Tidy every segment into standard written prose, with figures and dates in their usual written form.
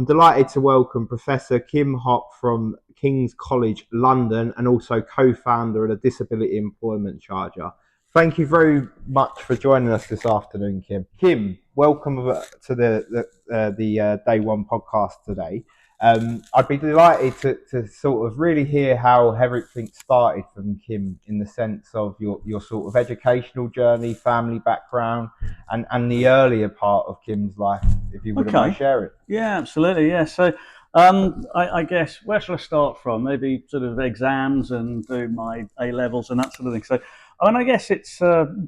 I'm delighted to welcome Professor Kim Hoque from King's College London and also co-founder of the Disability Employment Charger. Thank you very much for joining us this afternoon, Kim. Kim, welcome to the Day One podcast today. I'd be delighted to sort of really hear how everything started from Kim in the sense of your sort of educational journey, family background, and the earlier part of Kim's life, if you wouldn't mind sharing. Yeah, absolutely. Yeah. So, I guess where shall I start from? Maybe sort of exams and do my A levels and that sort of thing. So, I guess it's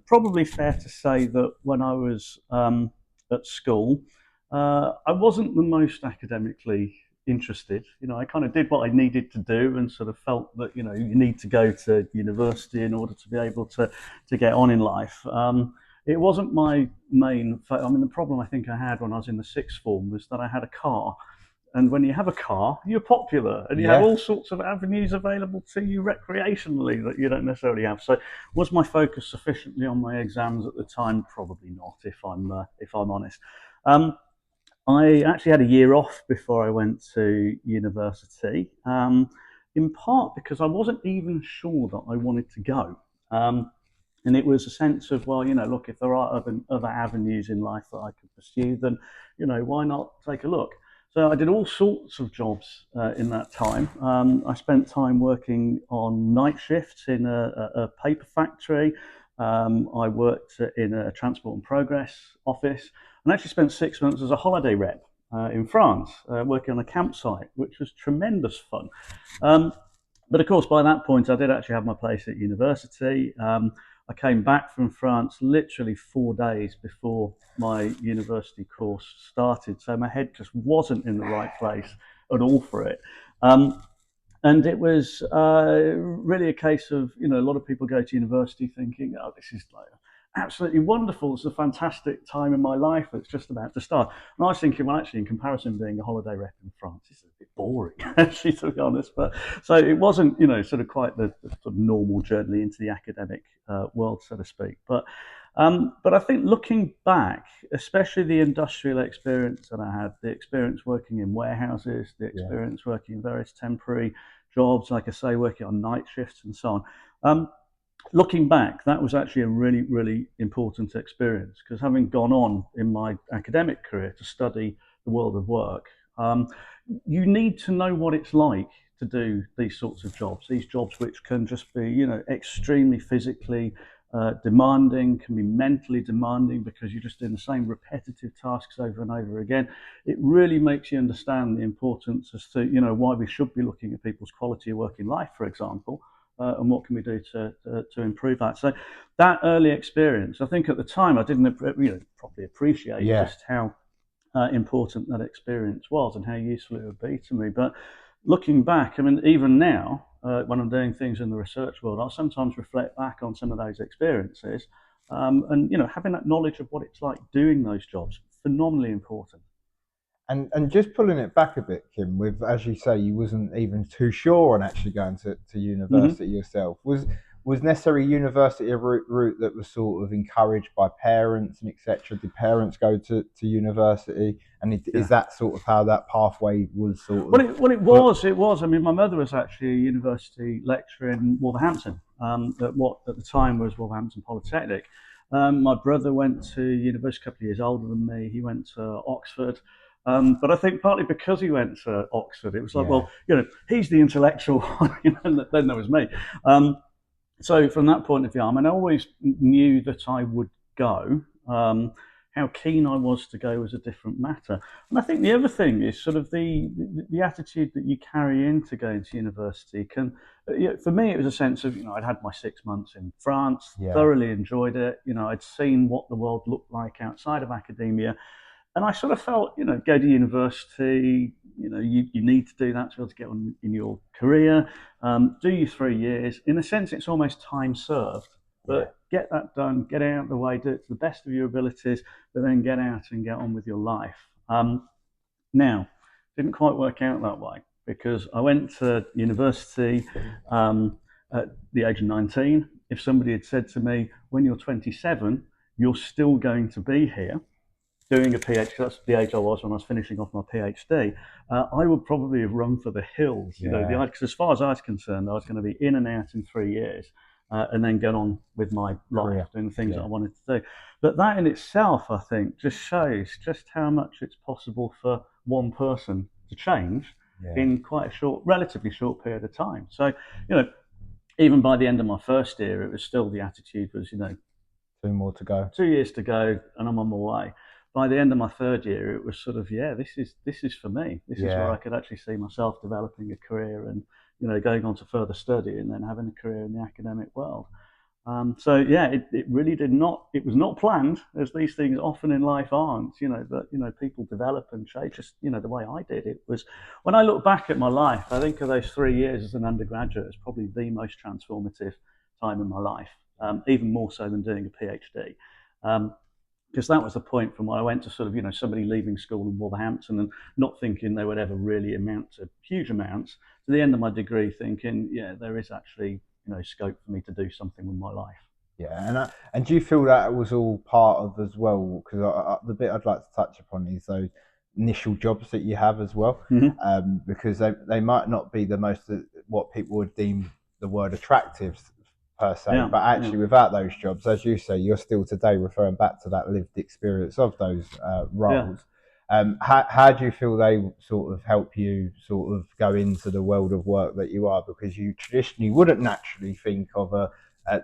probably fair to say that when I was at school, I wasn't the most academically interested. I kind of did what I needed to do and sort of felt that you need to go to university in order to be able to get on in life. It wasn't my the problem I think I had when I was in the sixth form was that I had a car. And when you have a car, you're popular and you have all sorts of avenues available to you recreationally that you don't necessarily have. So, was my focus sufficiently on my exams at the time? Probably not, if I'm honest. I actually had a year off before I went to university, in part because I wasn't even sure that I wanted to go. And it was a sense of, well, look, if there are other avenues in life that I could pursue, then, why not take a look? So I did all sorts of jobs in that time. I spent time working on night shifts in a paper factory. I worked in a transport and progress office, and actually spent 6 months as a holiday rep in France, working on a campsite, which was tremendous fun. But of course, by that point, I did actually have my place at university. I came back from France literally 4 days before my university course started, so my head just wasn't in the right place at all for it. And it was really a case of, a lot of people go to university thinking, oh, this is like absolutely wonderful. It's a fantastic time in my life. It's just about to start. And I was thinking, well, actually, in comparison, being a holiday rep in France is a bit boring, actually, to be honest. But so it wasn't, sort of quite the sort of normal journey into the academic world, so to speak. But I think looking back, especially the industrial experience that I had, the experience working in warehouses, the experience working in various temporary jobs, like I say, working on night shifts and so on. Looking back, that was actually a really, really important experience because having gone on in my academic career to study the world of work, you need to know what it's like to do these sorts of jobs, these jobs which can just be, extremely physically demanding, can be mentally demanding because you're just doing the same repetitive tasks over and over again. It really makes you understand the importance as to, why we should be looking at people's quality of working life, for example. And what can we do to improve that? So that early experience, I think at the time I didn't properly appreciate just how important that experience was and how useful it would be to me. But looking back, I mean, even now, when I'm doing things in the research world, I'll sometimes reflect back on some of those experiences, and having that knowledge of what it's like doing those jobs, phenomenally important. And just pulling it back a bit, Kim, with as you say, you wasn't even too sure on actually going to university yourself. Was necessarily university a route that was sort of encouraged by parents and etc.? Did parents go to university, and is that sort of how that pathway was sort of? It was. I mean, my mother was actually a university lecturer in Wolverhampton, at what at the time was Wolverhampton Polytechnic. My brother went to university a couple of years older than me. He went to Oxford. But I think partly because he went to Oxford, it was like, well, he's the intellectual one, and then there was me. So from that point of view, I mean, I always knew that I would go. How keen I was to go was a different matter. And I think the other thing is sort of the attitude that you carry into going to university can, for me, it was a sense of, I'd had my 6 months in France, thoroughly enjoyed it. I'd seen what the world looked like outside of academia. And I sort of felt, go to university, you need to do that to be able to get on in your career. Do your 3 years. In a sense, it's almost time served, but get that done, get out of the way, do it to the best of your abilities, but then get out and get on with your life. Now, didn't quite work out that way because I went to university at the age of 19. If somebody had said to me, when you're 27, you're still going to be here, doing a PhD, that's the age I was when I was finishing off my PhD, I would probably have run for the hills. Because as far as I was concerned, I was going to be in and out in 3 years. And then get on with my life, doing the things that I wanted to do. But that in itself, I think, just shows just how much it's possible for one person to change in quite a relatively short period of time. So, even by the end of my first year, it was still the attitude was, 2 more to go. 2 years to go, and I'm on my way. By the end of my third year, it was sort of, this is for me. This is where I could actually see myself developing a career and going on to further study and then having a career in the academic world. It really did not. It was not planned, as these things often in life aren't. But people develop and change. Just the way I did it was, when I look back at my life, I think of those 3 years as an undergraduate as probably the most transformative time in my life, even more so than doing a PhD. Because that was the point from when I went to sort of, somebody leaving school in Wolverhampton and not thinking they would ever really amount to huge amounts, to the end of my degree thinking, there is actually, scope for me to do something with my life. Yeah, and do you feel that was all part of as well? Because the bit I'd like to touch upon is those initial jobs that you have as well, because they might not be the most what people would deem the word attractive per se, but actually without those jobs, as you say, you're still today referring back to that lived experience of those roles. How do you feel they sort of help you sort of go into the world of work that you are? Because you traditionally wouldn't naturally think of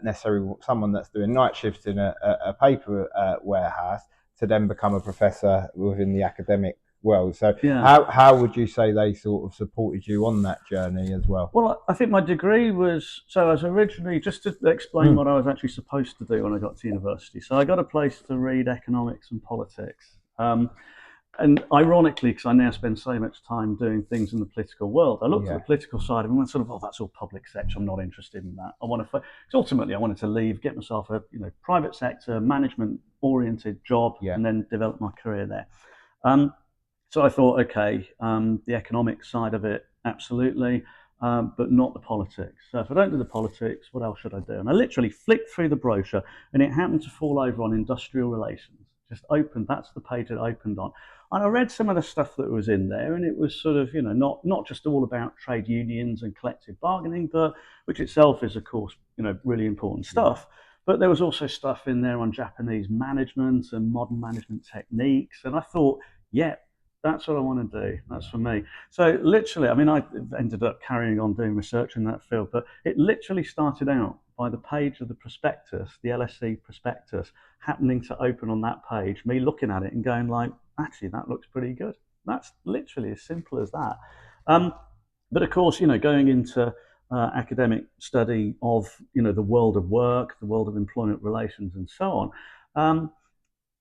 necessarily someone that's doing night shifts in a paper warehouse to then become a professor within the academic world. So how would you say they sort of supported you on that journey as well? Well, I think my degree was, so I was originally, just to explain what I was actually supposed to do when I got to university. So I got a place to read economics and politics. And ironically, because I now spend so much time doing things in the political world, I looked at the political side of it and went sort of, that's all public sector. I'm not interested in that. Because ultimately I wanted to leave, get myself a private sector, management-oriented job, and then develop my career there. So I thought, okay, the economic side of it, absolutely, but not the politics. So if I don't do the politics, what else should I do? And I literally flicked through the brochure, and it happened to fall over on industrial relations. Just opened, that's the page it opened on. And I read some of the stuff that was in there, and it was sort of, not just all about trade unions and collective bargaining, but which itself is, of course, really important stuff. But there was also stuff in there on Japanese management and modern management techniques. And I thought, that's what I want to do. That's for me. So literally, I ended up carrying on doing research in that field, but it literally started out by the page of the prospectus, the LSE prospectus, happening to open on that page, me looking at it and going like, actually, that looks pretty good. That's literally as simple as that. But of course, going into academic study of, the world of work, the world of employment relations and so on,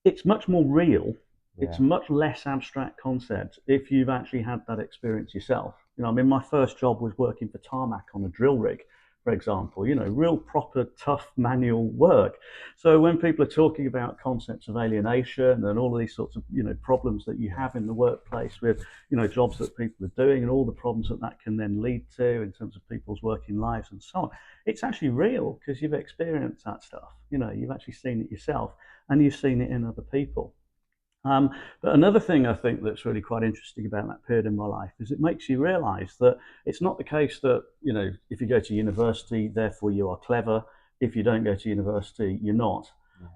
it's much more real. It's much less abstract concept if you've actually had that experience yourself. My first job was working for Tarmac on a drill rig, for example, real proper tough manual work. So when people are talking about concepts of alienation and all of these sorts of, problems that you have in the workplace with, jobs that people are doing and all the problems that can then lead to in terms of people's working lives and so on, it's actually real because you've experienced that stuff. You've actually seen it yourself and you've seen it in other people. But another thing I think that's really quite interesting about that period in my life is it makes you realise that it's not the case that, if you go to university, therefore you are clever. If you don't go to university, you're not.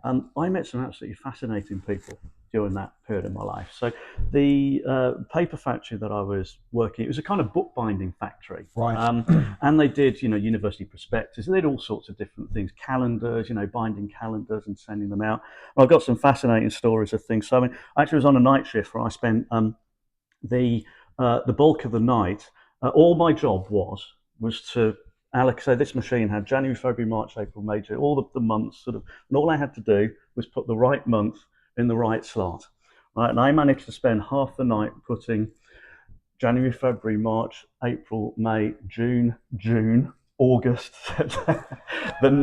I met some absolutely fascinating people during that period of my life. So the paper factory that I was working, it was a kind of bookbinding factory. Right. And they did, university prospectus. They did all sorts of different things, calendars, binding calendars and sending them out. I've got some fascinating stories of things. So I actually was on a night shift where I spent the bulk of the night. All my job was to allocate. So this machine had January, February, March, April, May, June, all of the months sort of, and all I had to do was put the right month in the right slot. Right, and I managed to spend half the night putting January, February, March, April, May, June, August. The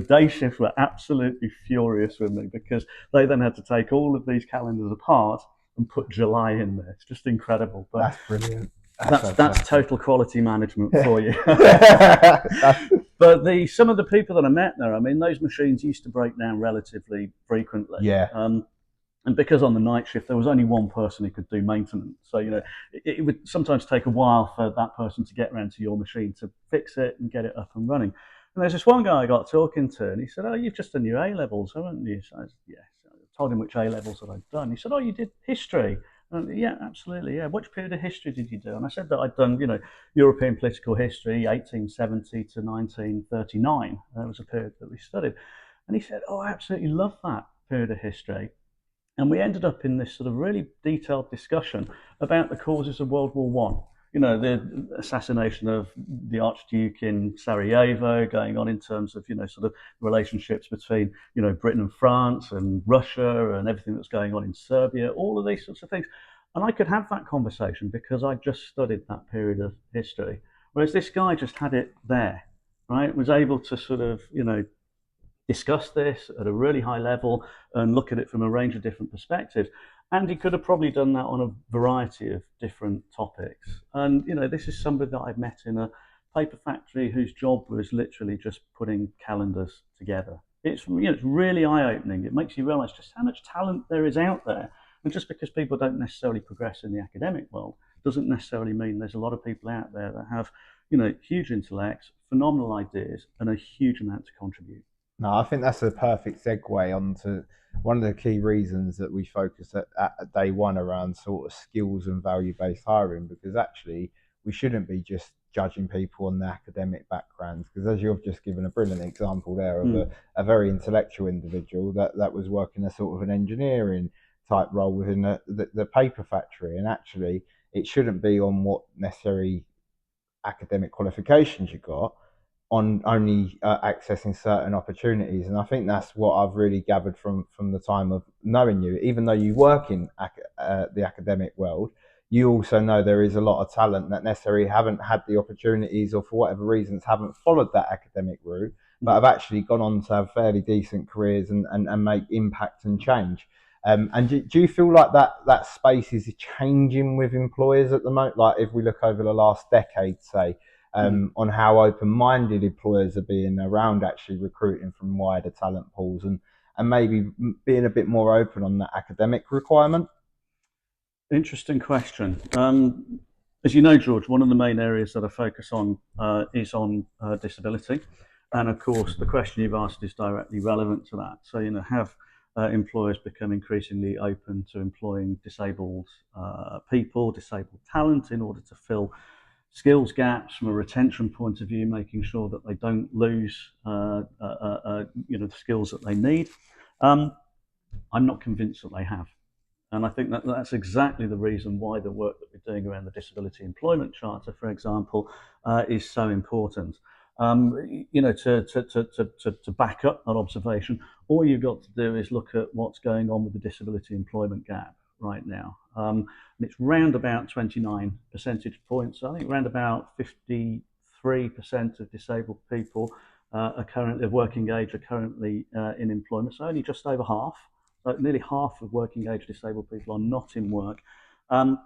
day shift were absolutely furious with me because they then had to take all of these calendars apart and put July in there. It's just incredible. But that's brilliant. That's total quality management for you. But some of the people that I met there, those machines used to break down relatively frequently. And because on the night shift there was only one person who could do maintenance, so it would sometimes take a while for that person to get around to your machine to fix it and get it up and running. And there's this one guy I got talking to, and he said, "Oh, you've just done your A levels, haven't you?" So I said, "Yes." I told him which A levels that I'd done. He said, "Oh, you did history." And, yeah, absolutely. Yeah. Which period of history did you do? And I said that I'd done, European political history, 1870 to 1939. That was a period that we studied. And he said, "Oh, I absolutely love that period of history." And we ended up in this sort of really detailed discussion about the causes of World War One. The assassination of the Archduke in Sarajevo, going on in terms of sort of relationships between Britain and France and Russia and everything that's going on in Serbia, all of these sorts of things. And I could have that conversation because I just studied that period of history, whereas this guy just had it there, right? Was able to sort of discuss this at a really high level and look at it from a range of different perspectives. And he could have probably done that on a variety of different topics. And this is somebody that I've met in a paper factory whose job was literally just putting calendars together. It's really eye-opening. It makes you realise just how much talent there is out there. And just because people don't necessarily progress in the academic world doesn't necessarily mean there's a lot of people out there that have huge intellects, phenomenal ideas, and a huge amount to contribute. No, I think that's a perfect segue onto one of the key reasons that we focus at day one around sort of skills and value based hiring, because actually we shouldn't be just judging people on their academic backgrounds. Because as you've just given a brilliant example there of Mm. a very intellectual individual that was working a sort of an engineering type role within the paper factory, and actually it shouldn't be on what necessary academic qualifications you got, on only accessing certain opportunities. And I think that's what I've really gathered from the time of knowing you. Even though you work in the academic world, you also know there is a lot of talent that necessarily haven't had the opportunities, or for whatever reasons haven't followed that academic route, but Mm. have actually gone on to have fairly decent careers and make impact and change. And do you feel like that space is changing with employers at the moment? Like if we look over the last decade, say, Mm. on how open-minded employers are being around actually recruiting from wider talent pools, and maybe being a bit more open on that academic requirement. Interesting question. As you know, George, one of the main areas that I focus on is on disability. And of course, the question you've asked is directly relevant to that. So, have employers become increasingly open to employing disabled people, disabled talent, in order to fill skills gaps from a retention point of view, making sure that they don't lose, the skills that they need? Um, I'm not convinced that they have. And I think that that's exactly the reason why the work that we're doing around the Disability Employment Charter, for example, is so important. To back up that observation, all you've got to do is look at what's going on with the disability employment gap right now. And it's round about 29 percentage points. I think round about 53% of disabled people are currently of working age are currently in employment. So only just over half. So nearly half of working age disabled people are not in work. Um,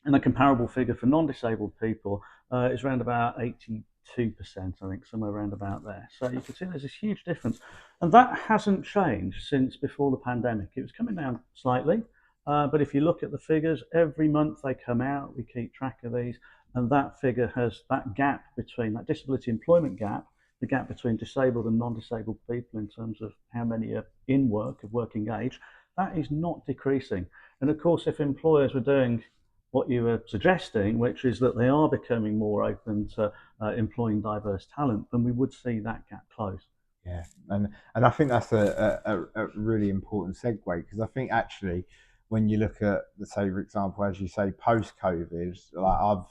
and a comparable figure for non-disabled people is around about 82%, I think, somewhere around about there. So you can see there's this huge difference. And that hasn't changed since before the pandemic. It was coming down slightly. But if you look at the figures, every month they come out, we keep track of these, and that figure has that gap between that disability employment gap, the gap between disabled and non-disabled people in terms of how many are in work of working age, that is not decreasing. And of course, if employers were doing what you were suggesting, which is that they are becoming more open to employing diverse talent, then we would see that gap close. Yeah, and I think that's a really important segue, because I think actually when you look at, let's say for example, as you say, post COVID, like I've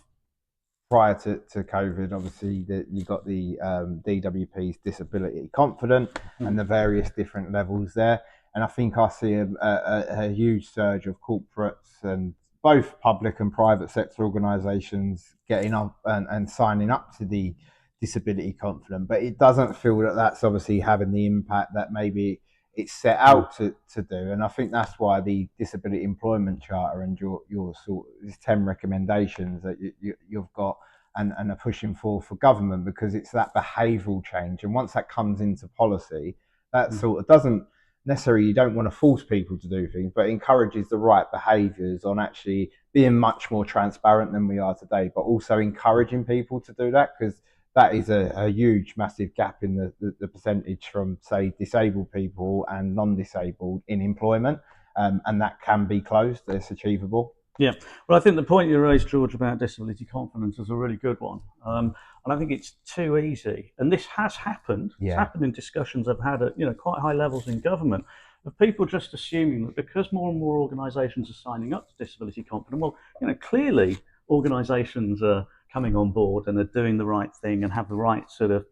prior to COVID, obviously that you got the DWP's disability confident and Mm. the various different levels there. And I think I see a huge surge of corporates and both public and private sector organisations getting up and signing up to the disability confident. But it doesn't feel that that's obviously having the impact that maybe it's set Mm. out to do. And I think that's why the Disability Employment Charter and your sort of 10 recommendations that you've got and are pushing for government, because it's that behavioural change. And once that comes into policy, that Mm. sort of doesn't necessarily you don't want to force people to do things, but encourages the right behaviours on actually being much more transparent than we are today, but also encouraging people to do that, because that is a huge, massive gap in the percentage from, say, disabled people and non-disabled in employment, and that can be closed. It's achievable. Yeah, well, I think the point you raised, George, about disability confidence is a really good one. And I think it's too easy. And this has happened. It's Yeah. happened in discussions I've had at quite high levels in government, of people just assuming that because more and more organisations are signing up to disability confidence, well, clearly organisations are coming on board and are doing the right thing and have the right sort of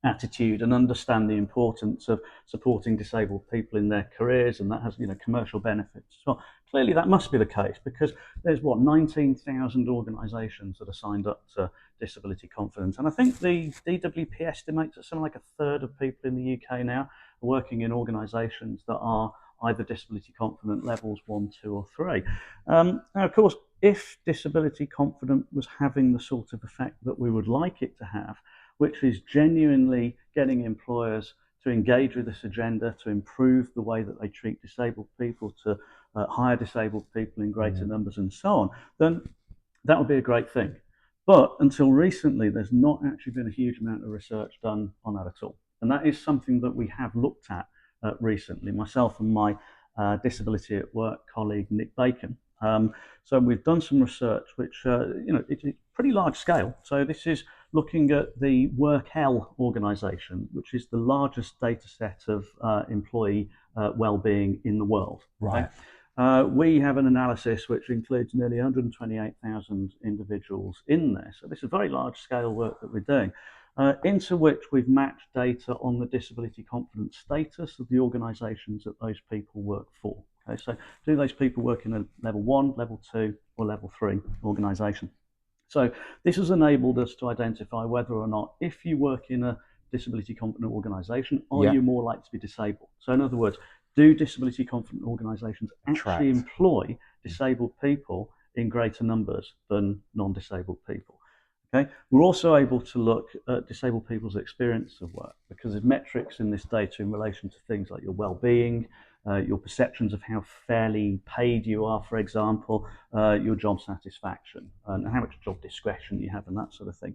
attitude and understand the importance of supporting disabled people in their careers, and that has commercial benefits as well. Clearly that must be the case, because there's 19,000 organisations that are signed up to disability confidence, and I think the DWP estimates that something like a third of people in the UK now are working in organisations that are either disability confident levels 1, 2 or 3. Now of course, if disability confident was having the sort of effect that we would like it to have, which is genuinely getting employers to engage with this agenda, to improve the way that they treat disabled people, to hire disabled people in greater numbers and so on, then that would be a great thing. But until recently, there's not actually been a huge amount of research done on that at all. And that is something that we have looked at recently, myself and my disability at work colleague, Nick Bacon. So we've done some research, which, it's pretty large scale. So this is looking at the WorkL organisation, which is the largest data set of employee well-being in the world. Right. Okay? We have an analysis which includes nearly 128,000 individuals in there. So this is very large scale work that we're doing, into which we've matched data on the disability confidence status of the organisations that those people work for. Okay, so do those people work in a level 1, level 2 or level 3 organisation? So this has enabled us to identify whether or not, if you work in a disability confident organisation, are you more likely to be disabled? So in other words, do disability confident organisations actually employ disabled people in greater numbers than non-disabled people? Okay. We're also able to look at disabled people's experience of work, because there's metrics in this data in relation to things like your well-being, your perceptions of how fairly paid you are, for example, your job satisfaction, and how much job discretion you have, and that sort of thing.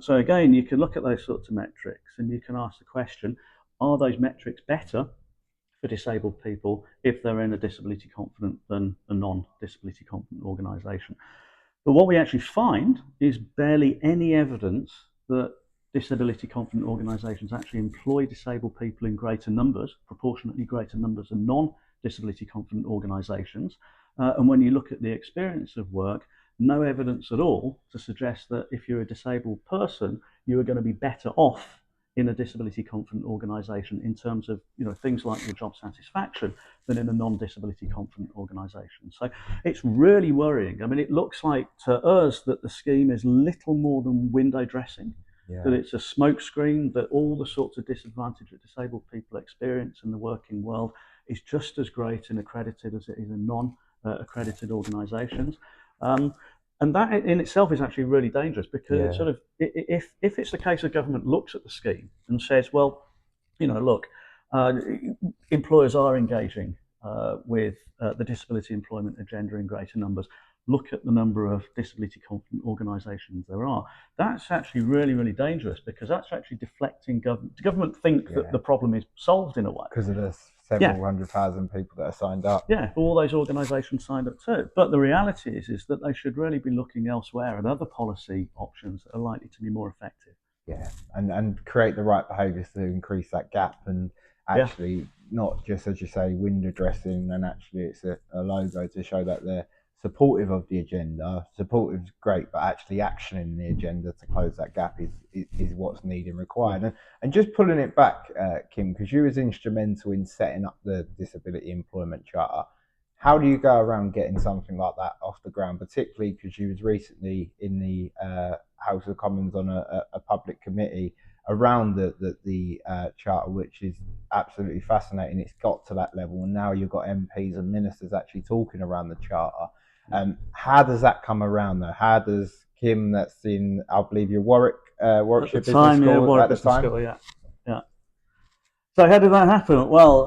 So again, you can look at those sorts of metrics and you can ask the question, are those metrics better for disabled people if they're in a disability confident than a non-disability confident organisation? But what we actually find is barely any evidence that disability confident organisations actually employ disabled people in greater numbers, proportionately greater numbers than non-disability confident organisations. And when you look at the experience of work, no evidence at all to suggest that if you're a disabled person, you are going to be better off in a disability confident organisation in terms of things like your job satisfaction than in a non-disability confident organisation. So it's really worrying. I mean, it looks like to us that the scheme is little more than window dressing, that it's a smokescreen, that all the sorts of disadvantage that disabled people experience in the working world is just as great in accredited as it is in non-accredited organisations. And that in itself is actually really dangerous, because it's sort of, if it's the case the government looks at the scheme and says, well, look, employers are engaging with the disability employment agenda in greater numbers. Look at the number of disability confident organisations there are. That's actually really, really dangerous, because that's actually deflecting government. The government think that the problem is solved in a way, because of the several 100,000 people that are signed up. Yeah, all those organisations signed up too. But the reality is that they should really be looking elsewhere at other policy options that are likely to be more effective. Yeah, and create the right behaviours to increase that gap, and actually not just, as you say, window dressing, and actually it's a logo to show that they're supportive of the agenda. Supportive is great, but actually actioning the agenda to close that gap is what's needed and required. And just pulling it back, Kim, because you was instrumental in setting up the Disability Employment Charter. How do you go around getting something like that off the ground, particularly because you was recently in the House of Commons on a public committee around the charter, which is absolutely fascinating. It's got to that level, and now you've got MPs and ministers actually talking around the charter. How does that come around, though? How does Kim, that's in, I believe, your Warwickshire Business School at the time? School, yeah. So how did that happen? Well,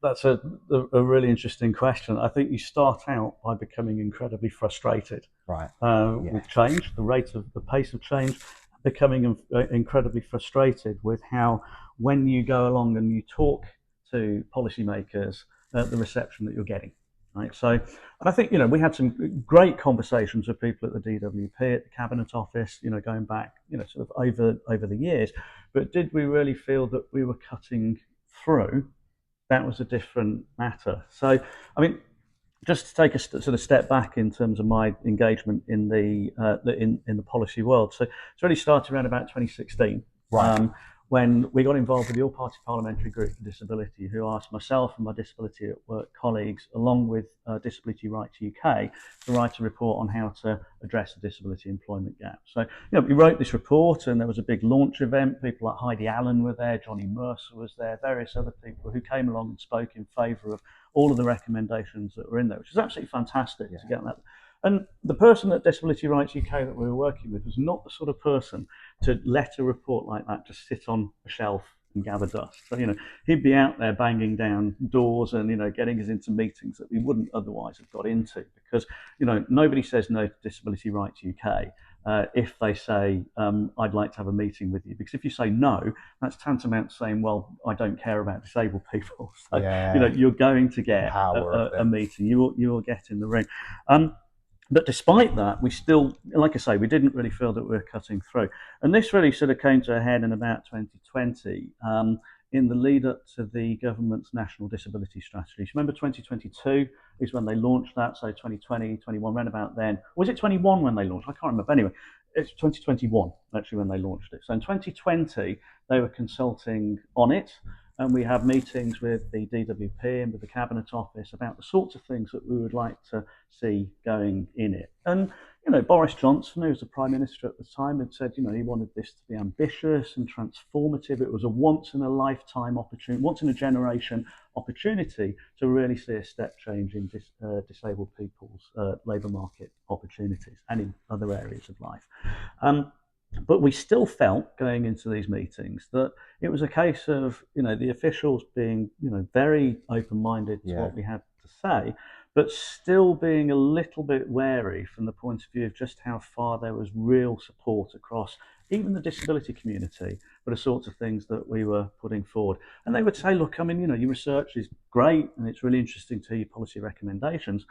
that's a really interesting question. I think you start out by becoming incredibly frustrated Right. with change, the pace of change, becoming incredibly frustrated with how when you go along and you talk to policymakers, the reception that you're getting. Right. So, and I think we had some great conversations with people at the DWP, at the Cabinet Office, going back, sort of over the years. But did we really feel that we were cutting through? That was a different matter. So, I mean, just to take a sort of step back in terms of my engagement in the policy world. So it's really started around about 2016, Right. when we got involved with the All-Party Parliamentary Group for Disability, who asked myself and my Disability at Work colleagues, along with Disability Rights UK, to write a report on how to address the disability employment gap. So, we wrote this report, and there was a big launch event. People like Heidi Allen were there, Johnny Mercer was there, various other people who came along and spoke in favour of all of the recommendations that were in there, which is absolutely fantastic to get that. And the person at Disability Rights UK that we were working with was not the sort of person to let a report like that just sit on a shelf and gather dust. So, he'd be out there banging down doors and, getting us into meetings that we wouldn't otherwise have got into, because, nobody says no to Disability Rights UK. If they say, I'd like to have a meeting with you. Because if you say no, that's tantamount to saying, well, I don't care about disabled people. So, you're going to get a meeting. You will get in the ring. But despite that, we still, like I say, we didn't really feel that we were cutting through. And this really sort of came to a head in about 2020, in the lead up to the government's National Disability Strategy. So remember 2022 is when they launched that, so 2020, 21, around about then. Or was it 21 when they launched? I can't remember. Anyway, it's 2021 actually when they launched it. So in 2020, they were consulting on it, and we have meetings with the DWP and with the Cabinet Office about the sorts of things that we would like to see going in it. And Boris Johnson, who was the Prime Minister at the time, had said, he wanted this to be ambitious and transformative. It was a once in a lifetime opportunity, once in a generation opportunity to really see a step change in disabled people's labour market opportunities and in other areas of life. But we still felt going into these meetings that it was a case of, the officials being, very open-minded to what we had to say, but still being a little bit wary from the point of view of just how far there was real support across even the disability community for the sorts of things that we were putting forward. And they would say, look, your research is great and it's really interesting to hear your policy recommendations,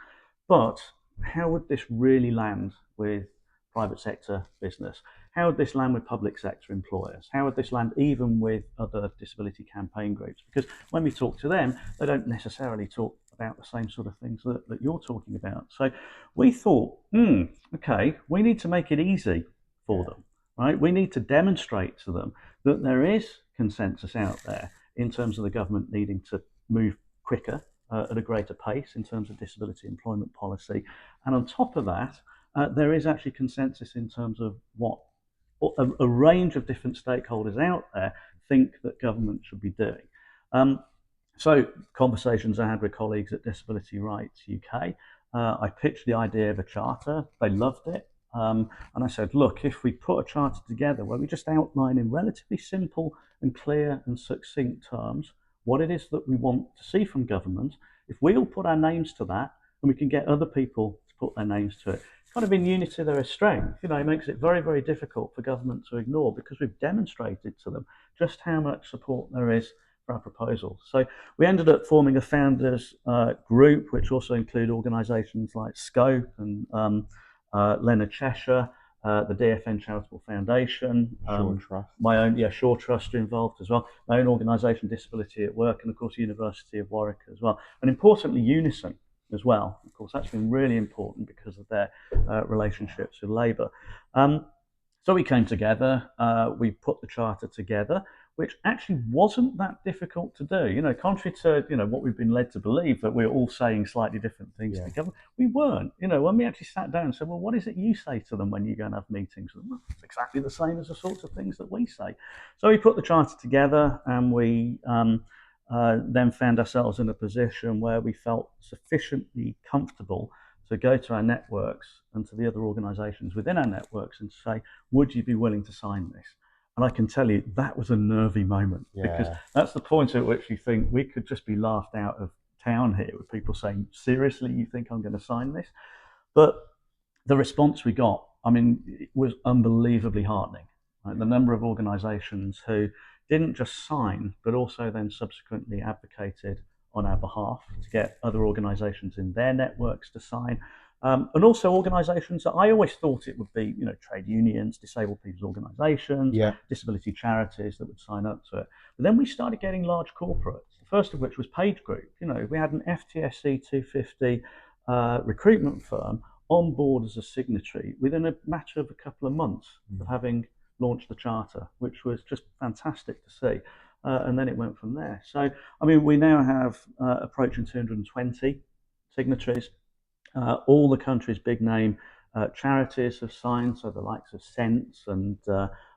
but how would this really land with private sector business? How would this land with public sector employers? How would this land even with other disability campaign groups? Because when we talk to them, they don't necessarily talk about the same sort of things that you're talking about. So we thought, okay, we need to make it easy for them, right? We need to demonstrate to them that there is consensus out there in terms of the government needing to move quicker at a greater pace in terms of disability employment policy. And on top of that, there is actually consensus in terms of what a range of different stakeholders out there think that government should be doing. So conversations I had with colleagues at Disability Rights UK, I pitched the idea of a charter. They loved it. And I said, look, if we put a charter together where we just outline in relatively simple and clear and succinct terms what it is that we want to see from government, if we all put our names to that and we can get other people to put their names to it, kind of in unity there is strength. It makes it very, very difficult for government to ignore, because we've demonstrated to them just how much support there is for our proposals. So we ended up forming a founders group, which also include organisations like Scope and Leonard Cheshire, the DFN Charitable Foundation, Shore Trust. my own, Shore Trust are involved as well, my own organisation, Disability at Work, and of course University of Warwick as well, and importantly Unison as well. Of course, that's been really important because of their relationships with Labour. So we came together, we put the charter together, which actually wasn't that difficult to do. Contrary to what we've been led to believe, that we're all saying slightly different things to the government, we weren't. When we actually sat down and said, well, what is it you say to them when you go and have meetings with them? Well, it's exactly the same as the sorts of things that we say. So we put the charter together, and we then found ourselves in a position where we felt sufficiently comfortable to go to our networks and to the other organisations within our networks and say, would you be willing to sign this? And I can tell you that was a nervy moment, because Yeah. that's the point at which you think we could just be laughed out of town here, with people saying, seriously, you think I'm going to sign this? But the response we got, I mean, it was unbelievably heartening. Right? The number of organisations who didn't just sign, but also then subsequently advocated on our behalf to get other organisations in their networks to sign. And also organisations that I always thought it would be, trade unions, disabled people's organisations, Yeah. disability charities that would sign up to it. But then we started getting large corporates, the first of which was Page Group. We had an FTSE 250 recruitment firm on board as a signatory within a matter of a couple of months of having launched the charter, which was just fantastic to see. And then it went from there. So, I mean, we now have approaching 220 signatories. All the country's big name charities have signed, so the likes of Sense and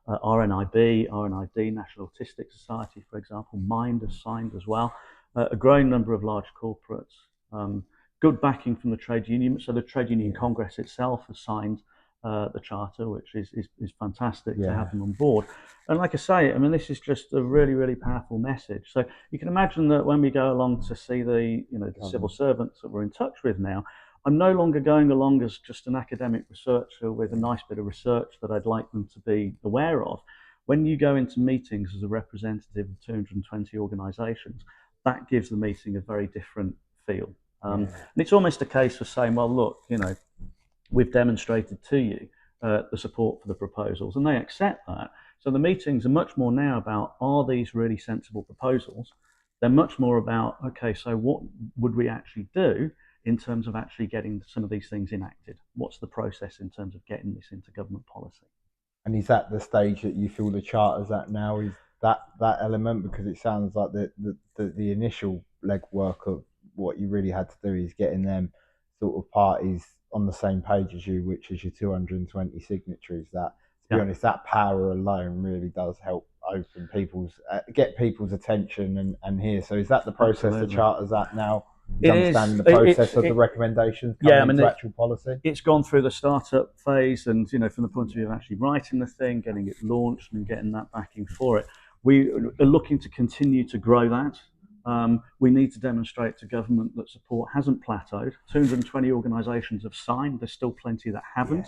RNID, National Autistic Society, for example. Mind has signed as well. A growing number of large corporates. Good backing from the trade union. So the Trade Union Congress itself has signed the charter, which is fantastic to have them on board. And like I say, I mean, this is just a really, really powerful message. So you can imagine that when we go along to see the civil servants that we're in touch with now, I'm no longer going along as just an academic researcher with a nice bit of research that I'd like them to be aware of. When you go into meetings as a representative of 220 organisations, that gives the meeting a very different feel. And it's almost a case of saying, well, look, we've demonstrated to you the support for the proposals, and they accept that. So the meetings are much more now about, are these really sensible proposals? They're much more about, okay, so what would we actually do in terms of actually getting some of these things enacted? What's the process in terms of getting this into government policy? And is that the stage that you feel the charter's at now? Is that element? Because it sounds like the initial legwork of what you really had to do is getting them sort of parties on the same page as you, which is your 220 signatories. That, to be honest, that power alone really does help open get people's attention and hear. So is that the process Absolutely. the charter's at now? It Understanding is. the process of the recommendations coming into actual policy? It's gone through the startup phase, and from the point of view of actually writing the thing, getting it launched, and getting that backing for it, we are looking to continue to grow that. We need to demonstrate to government that support hasn't plateaued. 220 organisations have signed. There's still plenty that haven't.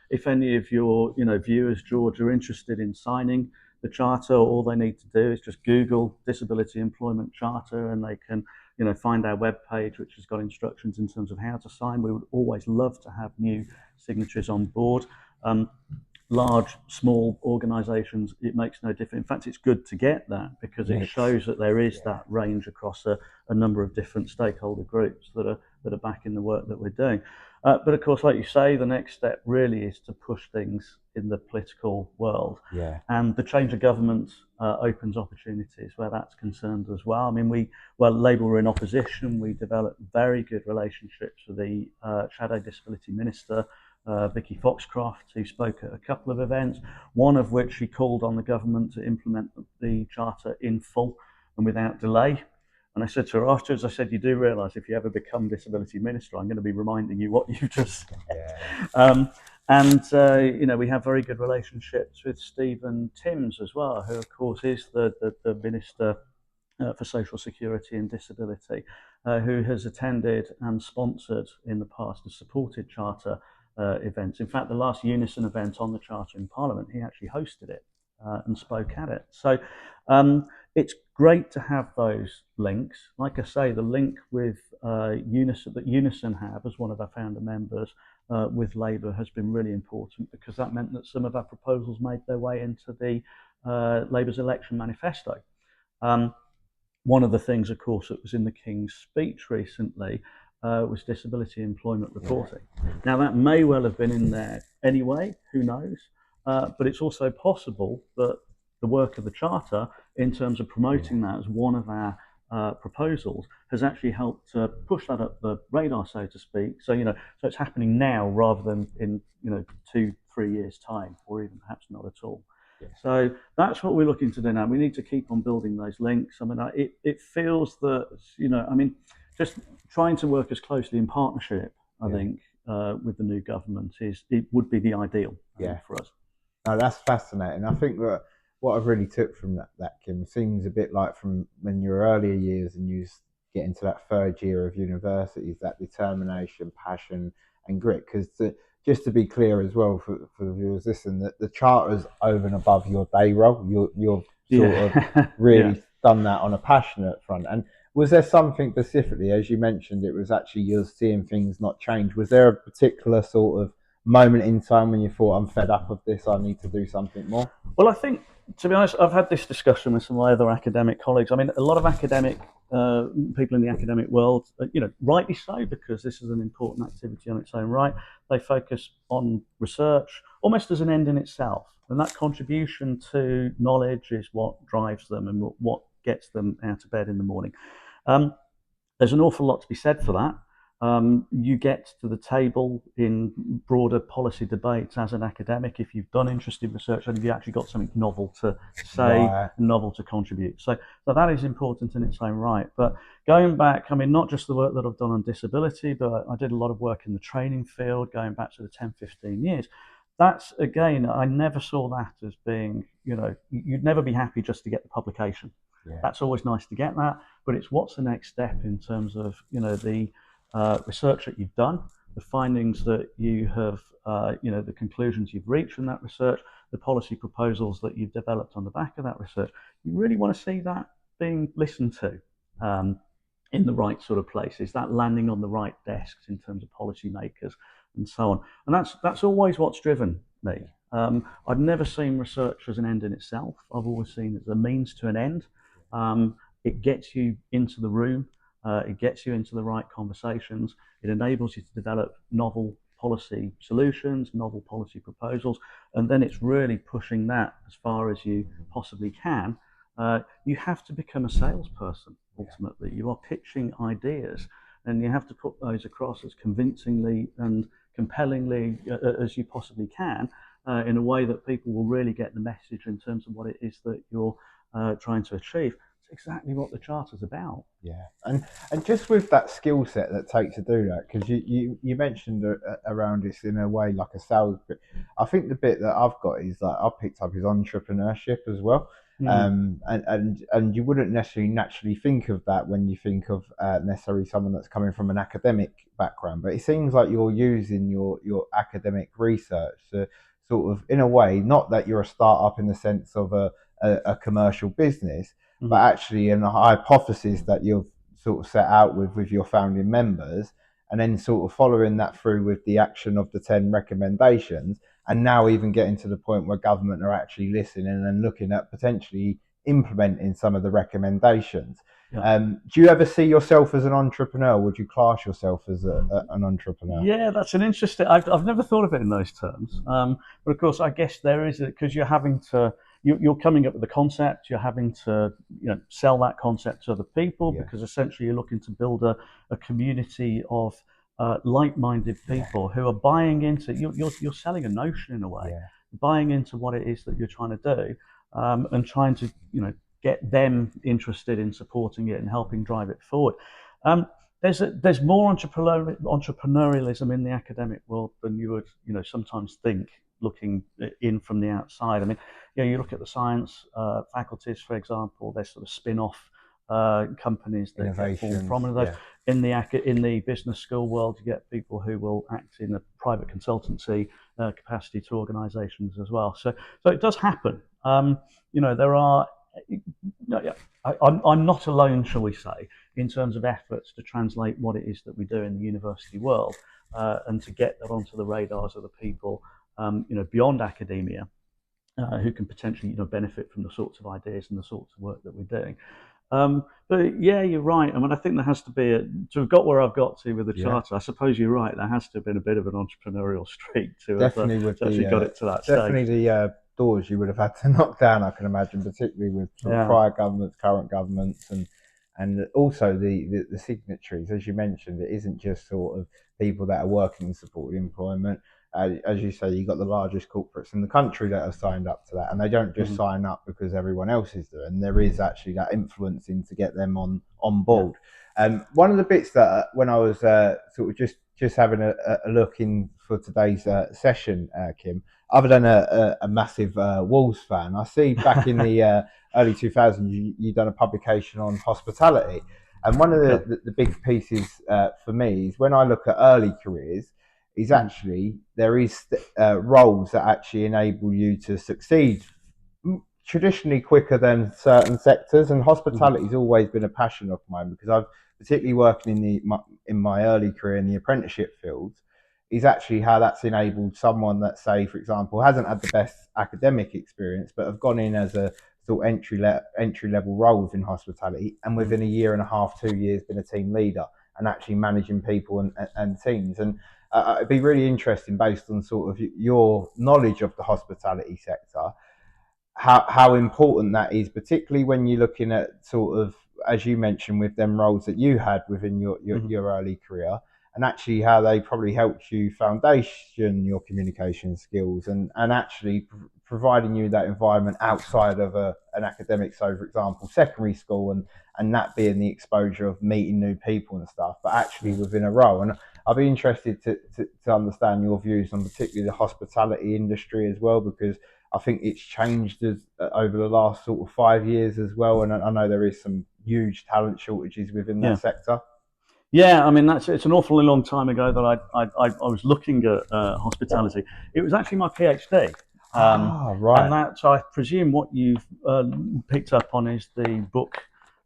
If any of your viewers, George, are interested in signing the charter, all they need to do is just Google Disability Employment Charter, and they can find our webpage, which has got instructions in terms of how to sign. We would always love to have new signatories on board. Large, small organisations, it makes no difference. In fact, it's good to get that, because it shows that there is that range across a number of different stakeholder groups that are backing the work that we're doing. But of course, like you say, the next step really is to push things in the political world. And the change of government opens opportunities where that's concerned as well. I mean, Labour were in opposition. We developed very good relationships with the Shadow Disability Minister, Vicky Foxcroft, who spoke at a couple of events, one of which she called on the government to implement the charter in full and without delay. And I said to her afterwards, I said, you do realise if you ever become disability minister, I'm going to be reminding you what you just said. We have very good relationships with Stephen Timms as well, who of course is the Minister for Social Security and Disability, who has attended and sponsored in the past and supported charter events. In fact, the last Unison event on the charter in Parliament, he actually hosted it and spoke at it. So it's great to have those links. Like I say, the link with Unison that Unison have as one of our founder members with Labour has been really important, because that meant that some of our proposals made their way into the Labour's election manifesto. One of the things, of course, that was in the King's speech recently was disability employment reporting. Now, that may well have been in there anyway, who knows? But it's also possible that the work of the Charter, in terms of promoting that as one of our proposals, has actually helped to push that up the radar, so to speak. So, so it's happening now rather than in 2-3 years' time, or even perhaps not at all. So that's what we're looking to do now. We need to keep on building those links. I mean, it feels that, just trying to work as closely in partnership, I think, with the new government it would be the ideal for us. No, that's fascinating. I think that what I've really took from that Kim, seems a bit like from when your earlier years and get into that third year of university, is that determination, passion, and grit. Because just to be clear as well for the viewers, listen, that the charter's over and above your day role. You're sort of Yeah, yeah. really done that on a passionate front. And was there something specifically, as you mentioned, it was actually you're seeing things not change? Was there a particular sort of moment in time when you thought, I'm fed up of this, I need to do something more? Well, I think, to be honest, I've had this discussion with some of my other academic colleagues. I mean, a lot of academic people in the academic world, rightly so, because this is an important activity on its own right. They focus on research almost as an end in itself, and that contribution to knowledge is what drives them and what gets them out of bed in the morning. Um, there's an awful lot to be said for that. You get to the table in broader policy debates as an academic if you've done interesting research and if you actually got something novel to say, Right. novel to contribute. So that is important in its own right. But going back, I mean, not just the work that I've done on disability, but I did a lot of work in the training field going back to the 10, 15 years. That's, again, I never saw that as being, you'd never be happy just to get the publication. Yeah. That's always nice to get that, but it's what's the next step in terms of the research that you've done, the findings that you have, the conclusions you've reached from that research, the policy proposals that you've developed on the back of that research. You really want to see that being listened to in the right sort of places, that landing on the right desks in terms of policymakers and so on. And that's always what's driven me. I've never seen research as an end in itself. I've always seen it as a means to an end. It gets you into the room. It gets you into the right conversations. It enables you to develop novel policy solutions, novel policy proposals, and then it's really pushing that as far as you possibly can. You have to become a salesperson ultimately. You are pitching ideas, and you have to put those across as convincingly and compellingly as you possibly can, in a way that people will really get the message in terms of what it is that you're trying to achieve. It's exactly what the charter's about. Yeah, and just with that skill set that takes to do that, because you mentioned around this in a way like a sales bit. I think the bit that I've got is that I've picked up is entrepreneurship as well. Mm, And you wouldn't necessarily naturally think of that when you think of necessarily someone that's coming from an academic background, but it seems like you're using your academic research to sort of, in a way, not that you're a startup in the sense of a commercial business, but mm, actually in a hypothesis that you've sort of set out with your founding members, and then sort of following that through with the action of the 10 recommendations, and now even getting to the point where government are actually listening and looking at potentially implementing some of the recommendations. yeah. Do you ever see yourself as an entrepreneur? Would you class yourself as an entrepreneur? Yeah, that's an interesting. I've never thought of it in those terms, but of course, I guess there is because you're having to. You're coming up with the concept. You're having to, sell that concept to other people Yeah, because essentially you're looking to build a community of like-minded yeah, people who are buying into. You're selling a notion in a way, yeah, buying into what it is that you're trying to do, and trying to, get them interested in supporting it and helping drive it forward. Um, there's more entrepreneurialism in the academic world than you would sometimes think looking in from the outside. I mean, you look at the science faculties, for example. There's sort of spin-off companies that get formed innovations. from those. Yeah, In the business school world, you get people who will act in a private consultancy capacity to organisations as well. So it does happen. There are. I'm not alone, shall we say, in terms of efforts to translate what it is that we do in the university world, and to get that onto the radars of the people, beyond academia, who can potentially, benefit from the sorts of ideas and the sorts of work that we're doing. But yeah, you're right. I mean, I think there has to be to have got where I've got to with the yeah. charter. I suppose you're right. There has to have been a bit of an entrepreneurial streak to have Definitely with to actually got it to that stage. definitely the doors you would have had to knock down, I can imagine, particularly with sort of Yeah. prior governments, current governments, and also the signatories. As you mentioned, it isn't just sort of people that are working in supported employment. As you say, you've got the largest corporates in the country that have signed up to that, and they don't just Mm-hmm. sign up because everyone else is doing. There is actually that influencing to get them on Yeah. board. One of the bits that when I was sort of just just having a look in for today's session, Kim. Other than a massive Wolves fan, I see back in the early 2000s you done a publication on hospitality, and one of Okay. the big pieces for me is when I look at early careers, is Mm. actually there is roles that actually enable you to succeed traditionally quicker than certain sectors, and Mhm. hospitality has always been a passion of mine because I've particularly working in my early career in the apprenticeship fields is actually how that's enabled someone that, say, for example, hasn't had the best academic experience but have gone in as a sort of entry level roles in hospitality, and Mm. within a year and a half, 2 years, been a team leader and actually managing people and teams. And it'd be really interesting based on sort of your knowledge of the hospitality sector how important that is, particularly when you're looking at sort of, as you mentioned, with them roles that you had within Mhm. your early career, and actually how they probably helped you foundation your communication skills and actually providing you that environment outside of an academic. So, for example, secondary school and that being the exposure of meeting new people and stuff, but actually Yeah. within a role. And I'd be interested to understand your views on particularly the hospitality industry as well, because I think it's changed over the last sort of 5 years as well, and I know there is some huge talent shortages within that Yeah. sector. Yeah, I mean it's an awfully long time ago that I was looking at hospitality. It was actually my PhD, Ah, and right. that so I presume what you've picked up on is the book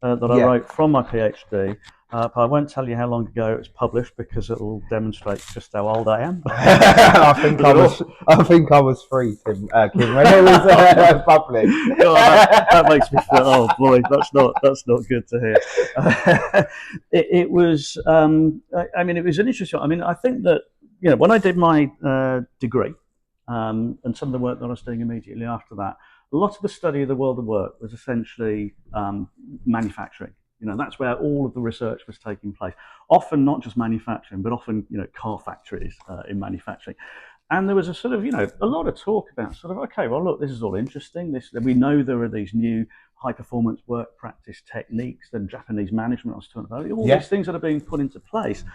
that I Yeah. wrote from my PhD. But I won't tell you how long ago it was published because it will demonstrate just how old I am. I think There's I an was. awful, I think I was three, Kim, when it was published. God, that makes me feel. Oh boy, that's not good to hear. It was. I mean, it was an interesting. I mean, I think that when I did my degree and some of the work that I was doing immediately after that, a lot of the study of the world of work was essentially manufacturing. That's where all of the research was taking place. Often not just manufacturing, but often car factories in manufacturing. And there was a sort of, a lot of talk about sort of, okay, well, look, this is all interesting. We know there are these new high performance work practice techniques, the Japanese management I was talking about, all Yeah. these things that are being put into place,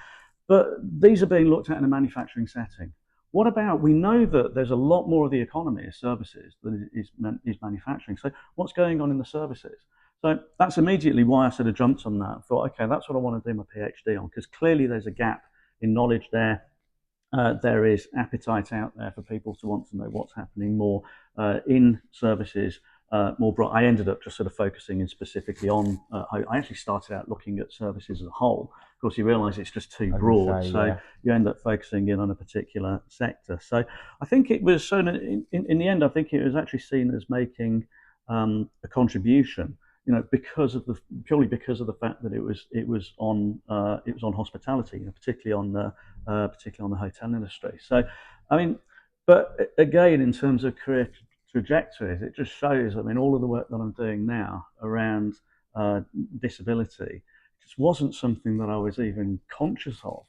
but these are being looked at in a manufacturing setting. What about, we know that there's a lot more of the economy is services than is manufacturing. So what's going on in the services? So that's immediately why I sort of jumped on that and thought, okay, that's what I want to do my PhD on, because clearly there's a gap in knowledge there. There is appetite out there for people to want to know what's happening more in services. More broad. I ended up just sort of focusing in specifically on. I actually started out looking at services as a whole. Of course, you realise it's just too I was gonna broad, say, so yeah. you end up focusing in on a particular sector. So I think it was so. In the end, I think it was actually seen as making a contribution. Because of the purely because of the fact that it was on hospitality, particularly on the hotel industry. So, I mean, but again, in terms of career trajectories, it just shows. I mean, all of the work that I'm doing now around disability just wasn't something that I was even conscious of.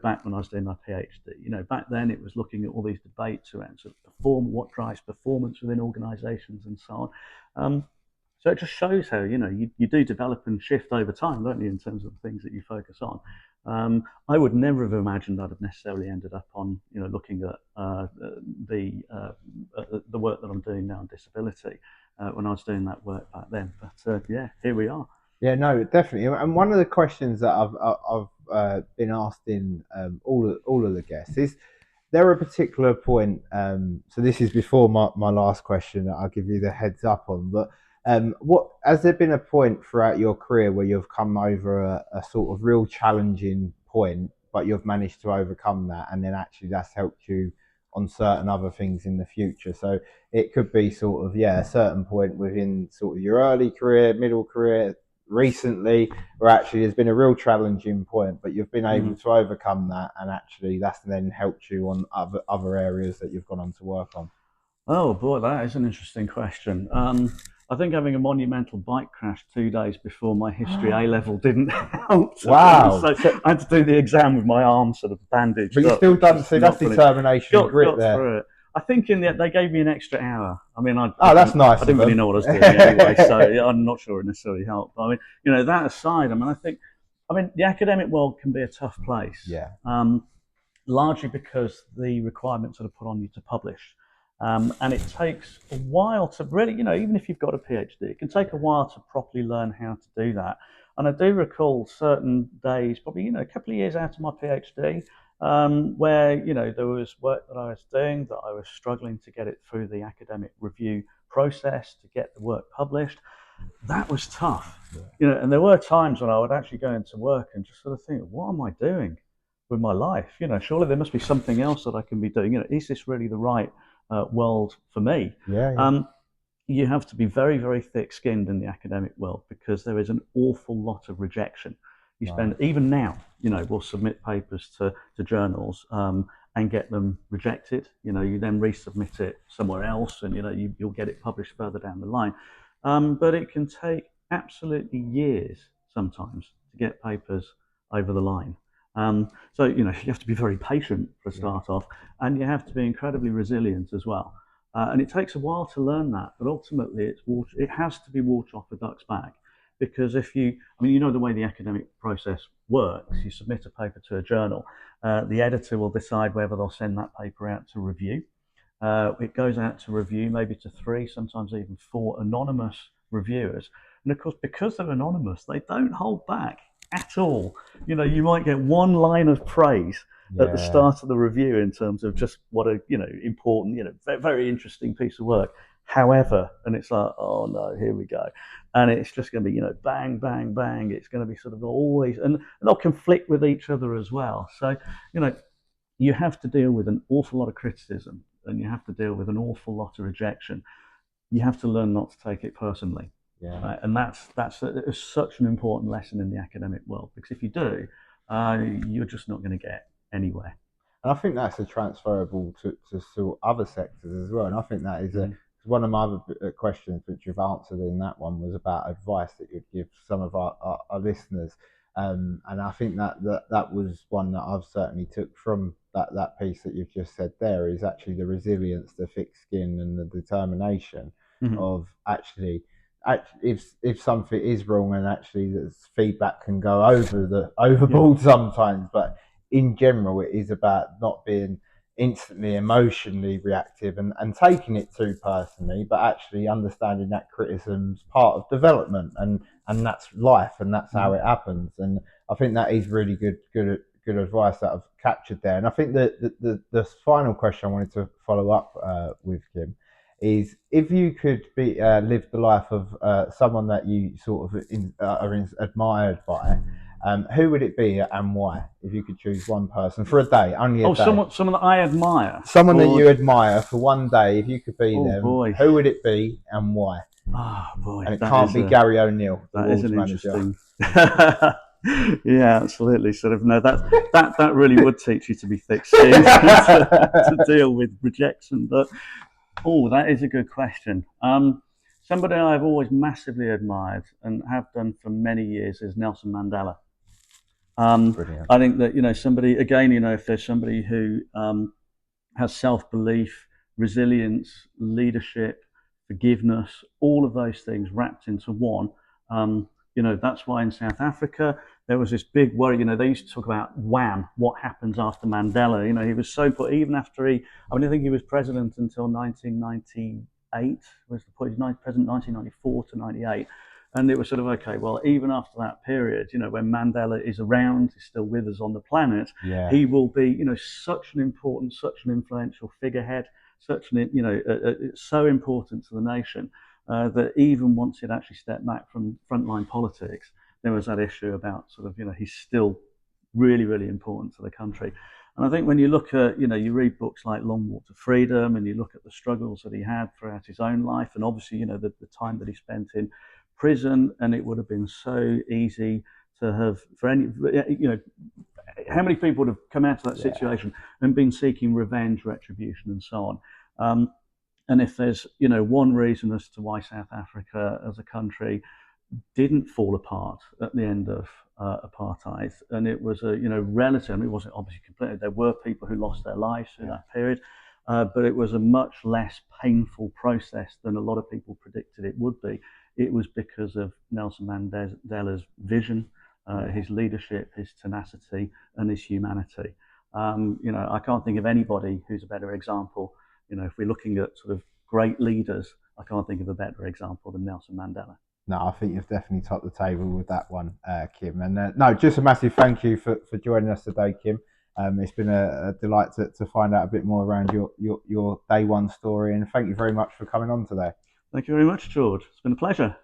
Back when I was doing my PhD. Back then it was looking at all these debates around sort of what drives performance within organisations and so on. So it just shows how you do develop and shift over time, don't you, in terms of the things that you focus on. I would never have imagined I'd have necessarily ended up on looking at the work that I'm doing now on disability when I was doing that work back then. But yeah, here we are. Yeah, no, definitely. And one of the questions that I've been asked in all of the guests is there a particular point? So this is before my last question that I'll give you the heads up on. But what has there been a point throughout your career where you've come over a sort of real challenging point, but you've managed to overcome that, and then actually that's helped you on certain other things in the future? So it could be sort of, yeah, a certain point within sort of your early career, middle career, recently, where actually there's been a real challenging point, but you've been able Mhm. to overcome that, and actually that's then helped you on other areas that you've gone on to work on. Oh boy, that is an interesting question. I think having a monumental bike crash 2 days before my history A level didn't help, to be honest. Wow. So So, I had to do the exam with my arm sort of but bandaged you up, still which done, was so that's not brilliant. determination and grit Got there. through it. I think in the end, they gave me an extra hour. I mean, Oh, that's I nice of didn't really them. know what I was doing anyway, so yeah, I'm not sure it necessarily helped. But I mean, that aside, I mean, the academic world can be a tough place. Yeah. largely because the requirements that are put on you to publish. And it takes a while to really, even if you've got a PhD, it can take a while to properly learn how to do that. And I do recall certain days, probably, a couple of years out of my PhD, where, there was work that I was doing that I was struggling to get it through the academic review process to get the work published. That was tough, and there were times when I would actually go into work and just sort of think, what am I doing with my life? Surely there must be something else that I can be doing. Is this really the right world for me? Yeah, yeah. You have to be very, very thick-skinned in the academic world because there is an awful lot of rejection. You spend, Right. even now, we'll submit papers to journals and get them rejected. You then resubmit it somewhere else, and you'll get it published further down the line. But it can take absolutely years sometimes to get papers over the line. So you have to be very patient for a Yeah. start off, and you have to be incredibly resilient as well. And it takes a while to learn that, but ultimately it has to be water off a duck's back. Because if you, I mean, the way the academic process works, you submit a paper to a journal, the editor will decide whether they'll send that paper out to review. It goes out to review, maybe to 3, sometimes even 4 anonymous reviewers. And of course, because they're anonymous, they don't hold back at all. You might get one line of praise at the Yeah. start of the review in terms of just what a important, very interesting piece of work. However, and it's like, oh no, here we go, and it's just going to be bang, bang, bang. It's going to be sort of always, and they'll conflict with each other as well. So you know you have to deal with an awful lot of criticism, and you have to deal with an awful lot of rejection. You have to learn not to take it personally, Yeah. right? And that's such an important lesson in the academic world, because if you do, you're just not going to get anywhere. And I think that's a transferable to sort of other sectors as well. And I think that is Mm. one of my other questions, which you've answered in that one, was about advice that you'd give some of our listeners. And I think that was one that I've certainly took from that piece that you've just said there, is actually the resilience, the thick skin, and the determination Mm-hmm. of actually if something is wrong, and actually the feedback can go over the Yeah. overboard sometimes, but in general, it is about not being instantly emotionally reactive and taking it too personally, but actually understanding that criticism's part of development, and that's life, and that's how Mm-hmm. it happens. And I think that is really good advice that I've captured there. And I think that the final question I wanted to follow up with, Kim, is if you could be live the life of someone that you sort of admired by, who would it be and why? If you could choose one person for a day, only a Oh, day, someone that I admire, someone that or you admire for one day, if you could be oh them, boy, who would it be and why? oh boy, And it can't be Gary O'Neill, the that is Wolves an manager. interesting. Yeah, absolutely. Sort of no, that really would teach you to be thick-skinned to deal with rejection. But oh, that is a good question. Somebody I've always massively admired and have done for many years is Nelson Mandela. Brilliant. I think that somebody, again, if there's somebody who has self-belief, resilience, leadership, forgiveness, all of those things wrapped into one. That's why in South Africa there was this big worry. They used to talk about wham, what happens after Mandela. He was so put, even after I think he was president until 1998. Was the point? He was president 1994 to 98. And it was sort of, okay, well, even after that period, when Mandela is around, is still with us on the planet, Yeah. he will be, such an important, such an influential figurehead, such an, so important to the nation that even once he'd actually stepped back from frontline politics, there was that issue about sort of, he's still really, really important to the country. And I think when you look at, you read books like Long Walk to Freedom, and you look at the struggles that he had throughout his own life, and obviously, the time that he spent in prison, and it would have been so easy to have, for any, how many people would have come out of that Yeah. situation and been seeking revenge, retribution, and so on. And if there's one reason as to why South Africa as a country didn't fall apart at the end of apartheid, and it was a relative. I mean, it wasn't obviously completely. There were people who lost their lives through that period, but it was a much less painful process than a lot of people predicted it would be. It was because of Nelson Mandela's vision, his leadership, his tenacity, and his humanity. I can't think of anybody who's a better example. If we're looking at sort of great leaders, I can't think of a better example than Nelson Mandela. No, I think you've definitely topped the table with that one, Kim. And no, just a massive thank you for joining us today, Kim. It's been a delight to find out a bit more around your day one story, and thank you very much for coming on today. Thank you very much, George. It's been a pleasure.